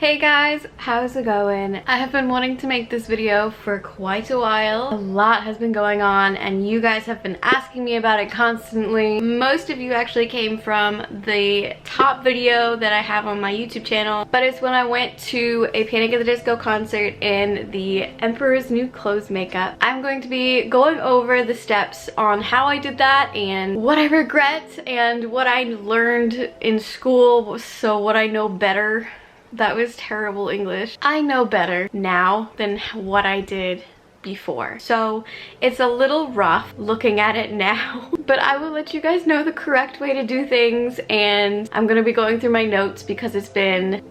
Hey guys, how's it going? I have been wanting to make this video for quite a while. A lot has been going on and you guys have been asking me about it constantly. Most of you actually came from the top video that I have on my YouTube channel, but it's when I went to a Panic at the Disco concert in the Emperor's New Clothes makeup. I'm going to be going over the steps on how I did that and what I regret and what I learned in school, so what I know better. That was terrible English. I know better now than what I did before. So it's a little rough looking at it now, but I will let you guys know the correct way to do things, and I'm gonna be going through my notes because it's been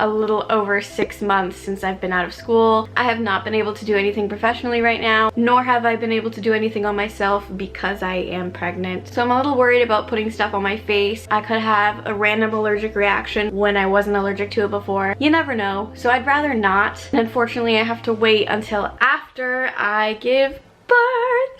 a little over 6 months since I've been out of school. I have not been able to do anything professionally right now, nor have I been able to do anything on myself because I am pregnant. So I'm a little worried about putting stuff on my face. I could have a random allergic reaction when I wasn't allergic to it before. You never know, so I'd rather not. And unfortunately, I have to wait until after I give birth.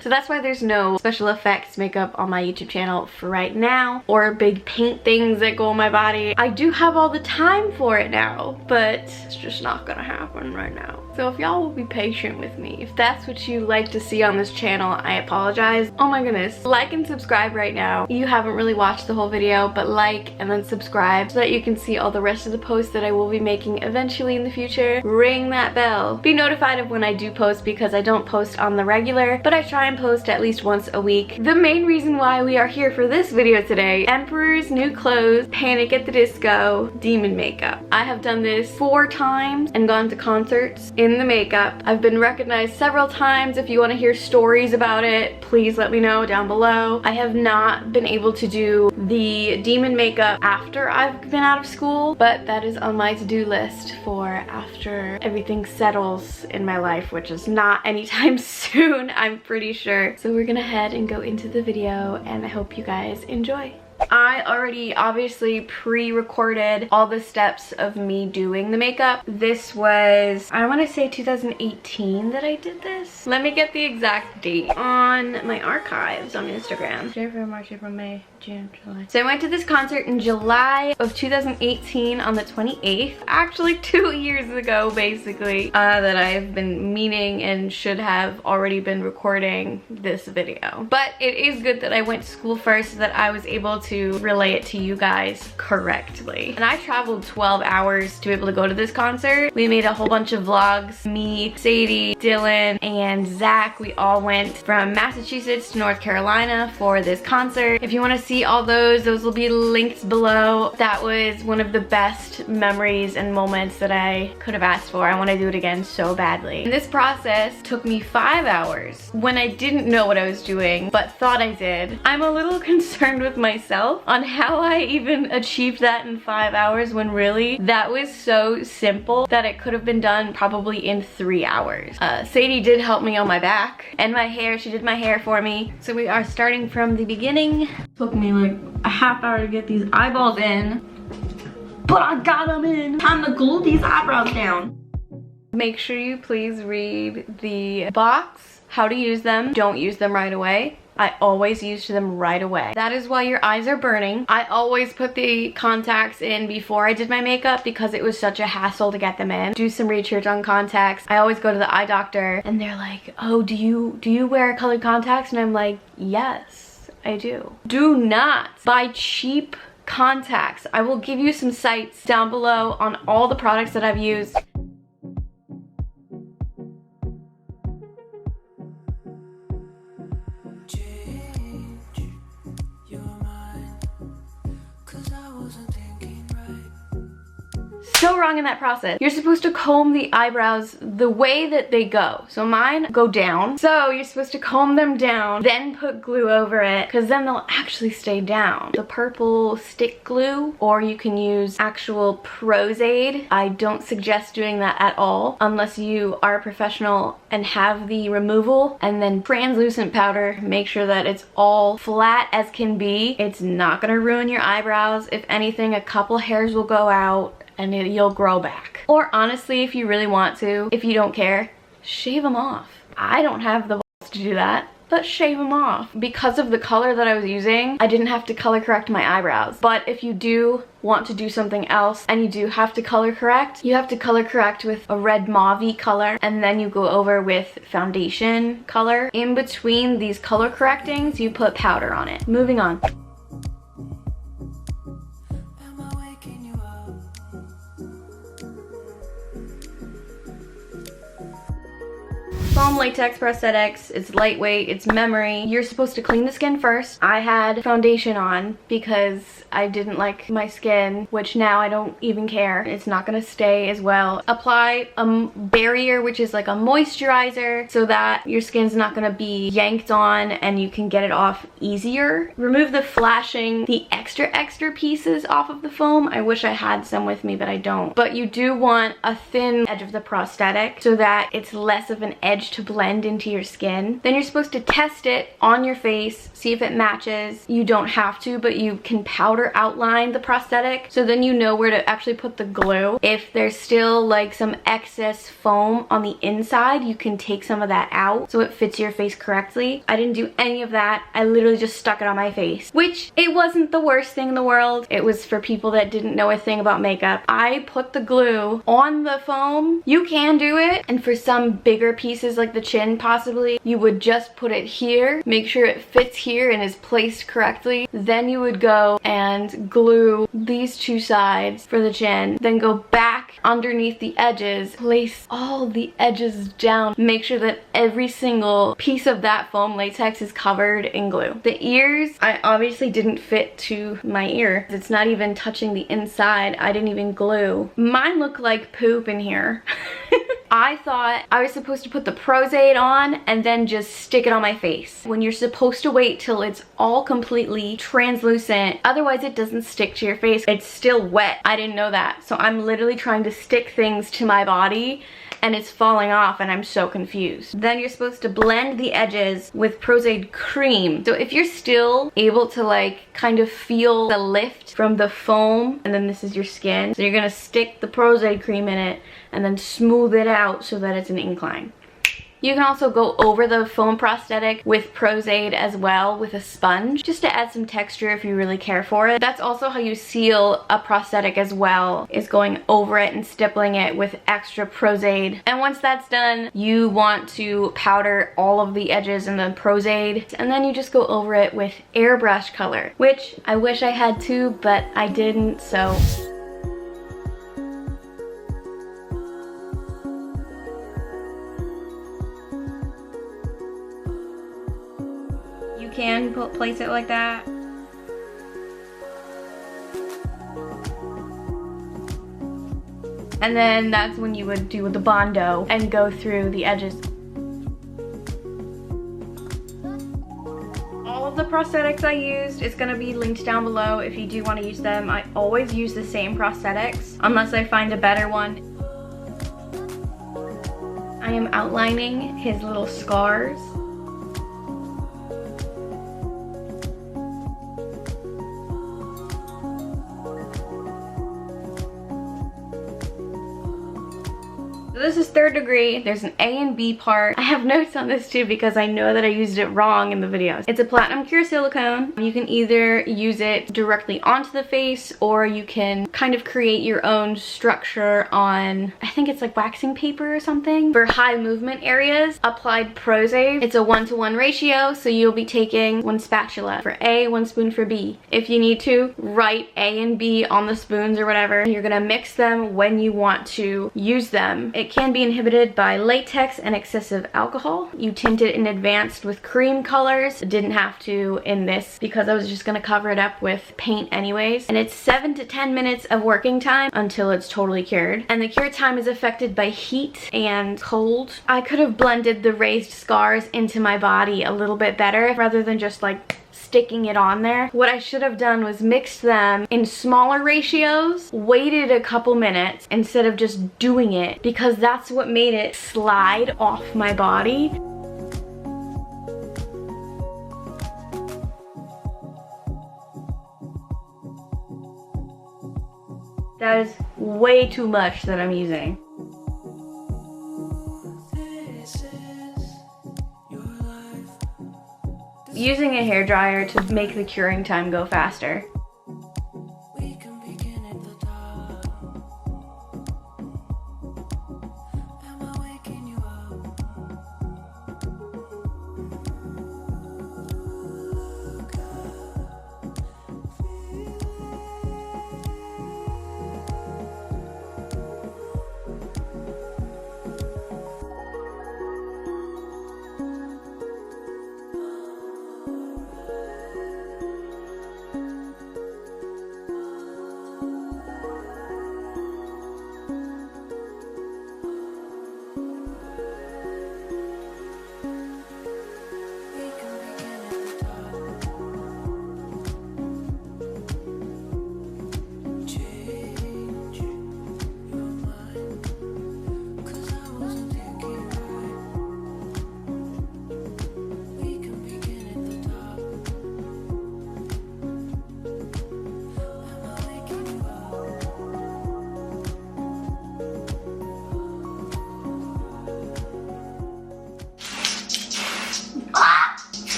So that's why there's no special effects makeup on my YouTube channel for right now, or big paint things that go on my body. I do have all the time for it now, but it's just not gonna happen right now. So if y'all will be patient with me, if that's what you like to see on this channel, I apologize. Oh my goodness, like and subscribe right now. You haven't really watched the whole video, but like and then subscribe so that you can see all the rest of the posts that I will be making eventually in the future. Ring that bell. Be notified of when I do post, because I don't post on the regular, but I try and post at least once a week. The main reason why we are here for this video today, Emperor's New Clothes, Panic at the Disco, Demon Makeup. I have done this 4 times and gone to concerts in the makeup. I've been recognized several times. If you want to hear stories about it, please let me know down below. I have not been able to do the demon makeup after I've been out of school, but that is on my to-do list for after everything settles in my life, which is not anytime soon, I'm pretty sure. So we're gonna head and go into the video, and I hope you guys enjoy. I already obviously pre-recorded all the steps of me doing the makeup. This was, I want to say 2018 that I did this. Let me get the exact date on my archives on Instagram. January, March, April, May, June, July. So I went to this concert in July of 2018 on the 28th. Actually 2 years ago basically, that I've been meaning and should have already been recording this video. But it is good that I went to school first so that I was able to relay it to you guys correctly. And I traveled 12 hours to be able to go to this concert. We made a whole bunch of vlogs. Me, Sadie, Dylan, and Zach, we all went from Massachusetts to North Carolina for this concert. If you want to see all those will be linked below. That was one of the best memories and moments that I could have asked for. I want to do it again so badly. And this process took me 5 hours when I didn't know what I was doing, but thought I did. I'm a little concerned with myself on how I even achieved that in 5 hours, when really that was so simple that it could have been done probably in 3 hours. Sadie did help me on my back and my hair. She did my hair for me. So we are starting from the beginning. It took me like a half hour to get these eyeballs in, but I got them in. Time to glue these eyebrows down. Make sure you please read the box, how to use them. Don't use them right away. I always used them right away. That is why your eyes are burning. I always put the contacts in before I did my makeup because it was such a hassle to get them in. Do some research on contacts. I always go to the eye doctor and they're like, oh, do you wear colored contacts? And I'm like, yes, I do. Do not buy cheap contacts. I will give you some sites down below on all the products that I've used. So wrong in that process. You're supposed to comb the eyebrows the way that they go. So mine go down. So you're supposed to comb them down, then put glue over it, because then they'll actually stay down. The purple stick glue, or you can use actual PROS-AIDE. I don't suggest doing that at all unless you are a professional and have the removal. And then translucent powder, make sure that it's all flat as can be. It's not gonna ruin your eyebrows. If anything, a couple hairs will go out and you'll grow back. Or honestly, if you really want to, if you don't care, shave them off. I don't have the balls to do that. let's shave them off. Because of the color that I was using, I didn't have to color correct my eyebrows. But if you do want to do something else and you do have to color correct, you have to color correct with a red mauve color, and then you go over with foundation color. In between these color correctings, you put powder on it. Moving on. Foam latex prosthetics. It's lightweight, it's memory. You're supposed to clean the skin first. I had foundation on because I didn't like my skin, which now I don't even care. It's not gonna stay as well. Apply a barrier, which is like a moisturizer, so that your skin's not gonna be yanked on and you can get it off easier. Remove the flashing, the extra pieces off of the foam. I wish I had some with me, but I don't. But you do want a thin edge of the prosthetic so that it's less of an edge to blend into your skin. Then you're supposed to test it on your face, see if it matches. You don't have to, but you can powder outline the prosthetic, so then you know where to actually put the glue. If there's still like some excess foam on the inside, you can take some of that out so it fits your face correctly. I didn't do any of that. I literally just stuck it on my face, which it wasn't the worst thing in the world. It was for people that didn't know a thing about makeup. I put the glue on the foam. You can do it, and for some bigger pieces like the chin possibly, you would just put it here, make sure it fits here and is placed correctly. Then you would go and glue these two sides for the chin, then go back underneath the edges, place all the edges down, make sure that every single piece of that foam latex is covered in glue. The ears, I obviously didn't fit to my ear. It's not even touching the inside. I didn't even glue. Mine looked like poop in here. I thought I was supposed to put the PROS-AIDE on and then just stick it on my face, when you're supposed to wait till it's all completely translucent. Otherwise it doesn't stick to your face. It's still wet. I didn't know that. So I'm literally trying to stick things to my body and it's falling off and I'm so confused. Then you're supposed to blend the edges with PROS-AIDE cream. So if you're still able to like kind of feel the lift from the foam, and then this is your skin, so you're gonna stick the PROS-AIDE cream in it and then smooth it out so that it's an incline. You can also go over the foam prosthetic with PROS-AIDE as well with a sponge, just to add some texture if you really care for it. That's also how you seal a prosthetic as well, is going over it and stippling it with extra PROS-AIDE. And once that's done, you want to powder all of the edges in the PROS-AIDE, and then you just go over it with airbrush color, which I wish I had to, but I didn't, so. Can place it like that. And then that's when you would do the Bondo and go through the edges. All of the prosthetics I used is going to be linked down below if you do want to use them. I always use the same prosthetics unless I find a better one. I am outlining his little scars. This is 3rd degree. There's an A and B part. I have notes on this too because I know that I used it wrong in the videos. It's a platinum cure silicone. You can either use it directly onto the face, or you can kind of create your own structure on, I think it's like waxing paper or something. For high movement areas, applied PROS-AIDE. It's a 1-to-1 ratio, so you'll be taking 1 spatula for A, 1 spoon for B. If you need to, write A and B on the spoons or whatever. You're gonna mix them when you want to use them. It can be inhibited by latex and excessive alcohol. You tint it in advance with cream colors. Didn't have to in this because I was just gonna cover it up with paint anyways. And it's 7 to 10 minutes of working time until it's totally cured. And the cure time is affected by heat and cold. I could have blended the raised scars into my body a little bit better rather than just like sticking it on there. What I should have done was mixed them in smaller ratios, waited a couple minutes instead of just doing it, because that's what made it slide off my body. That is way too much that I'm using. using a hairdryer to make the curing time go faster.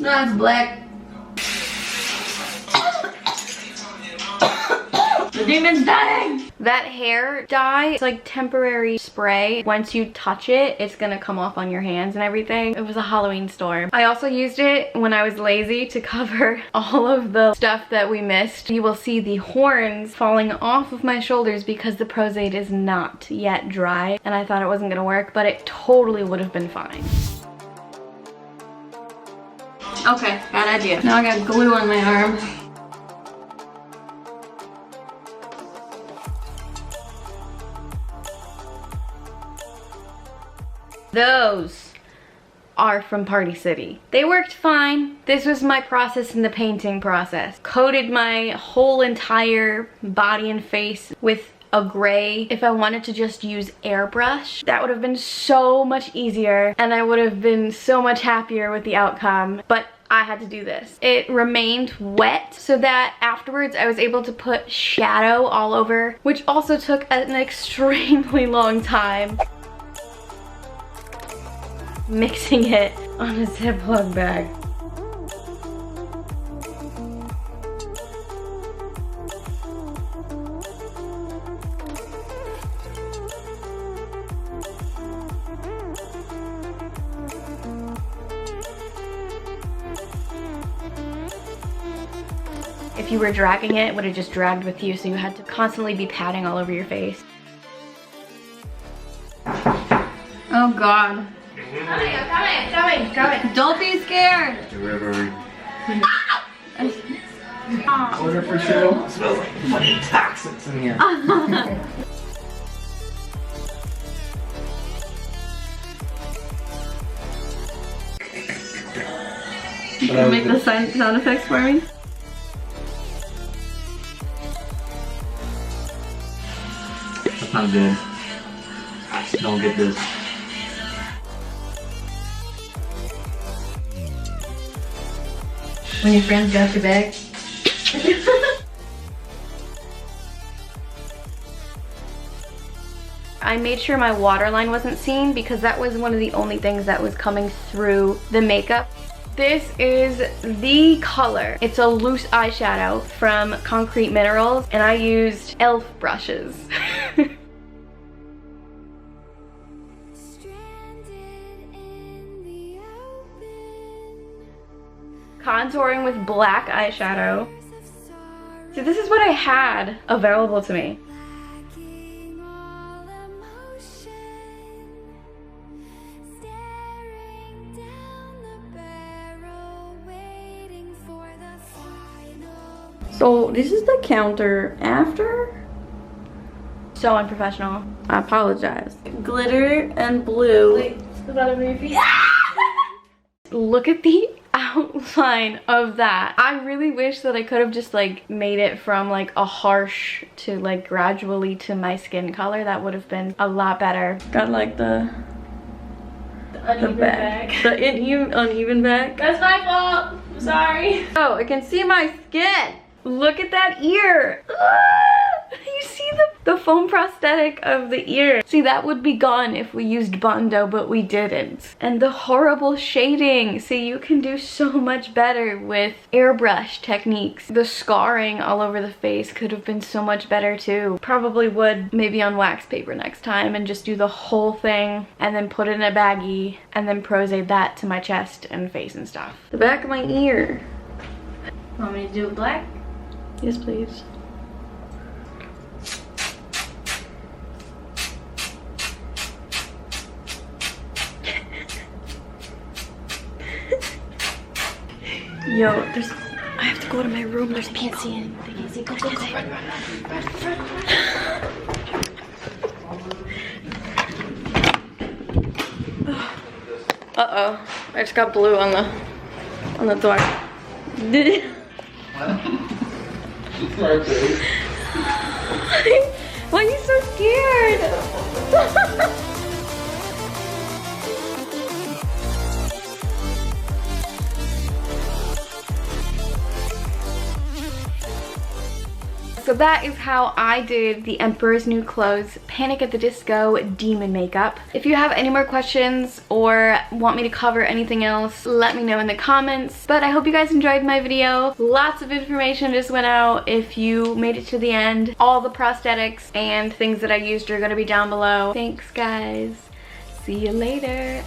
No, it's black. The demon's dying! That hair dye is like temporary spray. Once you touch it, it's gonna come off on your hands and everything. It was a Halloween store. I also used it when I was lazy to cover all of the stuff that we missed. You will see the horns falling off of my shoulders because the PROS-AIDE is not yet dry. And I thought it wasn't gonna work, but it totally would have been fine. Okay, bad idea. Now I got glue on my arm. Those are from Party City. They worked fine. This was my process in the painting process. Coated my whole entire body and face with a gray. If I wanted to just use airbrush, that would have been so much easier and I would have been so much happier with the outcome, but I had to do this. It remained wet so that afterwards I was able to put shadow all over, which also took an extremely long time. Mixing it on a Ziploc bag. If you were dragging it, it would have just dragged with you, so you had to constantly be patting all over your face. Oh God. Coming. Don't be scared. Order for show. It smells like fucking toxins in here. You can make the sound effects for me? I'm good. Don't get this. When your friends got your back. I made sure my waterline wasn't seen because that was one of the only things that was coming through the makeup. This is the color. It's a loose eyeshadow from Concrete Minerals and I used e.l.f. brushes. Contouring with black eyeshadow. So this is what I had available to me. So this is the counter after. So unprofessional. I apologize. Glitter and blue. Wait, put that over your feet. Look at the outline of that. I really wish that I could have just like made it from like a harsh to like gradually to my skin color. That would have been a lot better. Got like the uneven back. The uneven back. That's my fault. I'm sorry. Oh, I can see my skin. Look at that ear. You see the foam prosthetic of the ear. See, that would be gone if we used Bondo, but we didn't. And the horrible shading. See, you can do so much better with airbrush techniques. The scarring all over the face could have been so much better too. Probably would maybe on wax paper next time and just do the whole thing and then put it in a baggie and then PROS-AIDE that to my chest and face and stuff. The back of my ear. Want me to do it black? Yes, please. Yo, I have to go to my room. There's people. Can't see it. They can't see it. Go, go, go. Run, run, Uh-oh. I just got blue on the door. Why are you so scared? So that is how I did the Emperor's New Clothes Panic at the Disco demon makeup. If you have any more questions or want me to cover anything else, let me know in the comments. But I hope you guys enjoyed my video. Lots of information just went out if you made it to the end. All the prosthetics and things that I used are gonna be down below. Thanks, guys. See you later.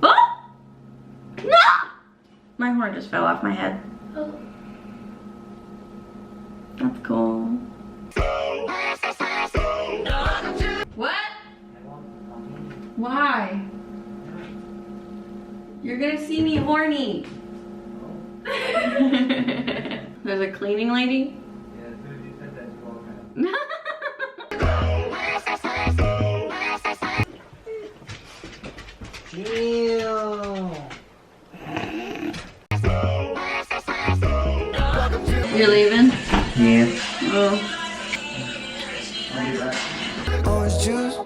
Oh! No! My horn just fell off my head. Oh. That's cool. What? Why? You're gonna see me horny. There's a cleaning lady? Yeah, as soon as you said that, you all kind of... You're leaving? Yeah. Oh. I'll be back. Orange juice,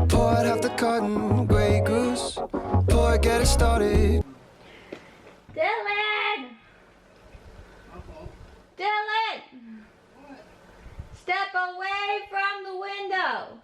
pour out half the carton, Grey Goose, pour, get it started. Dylan! Dylan! Step away from the window!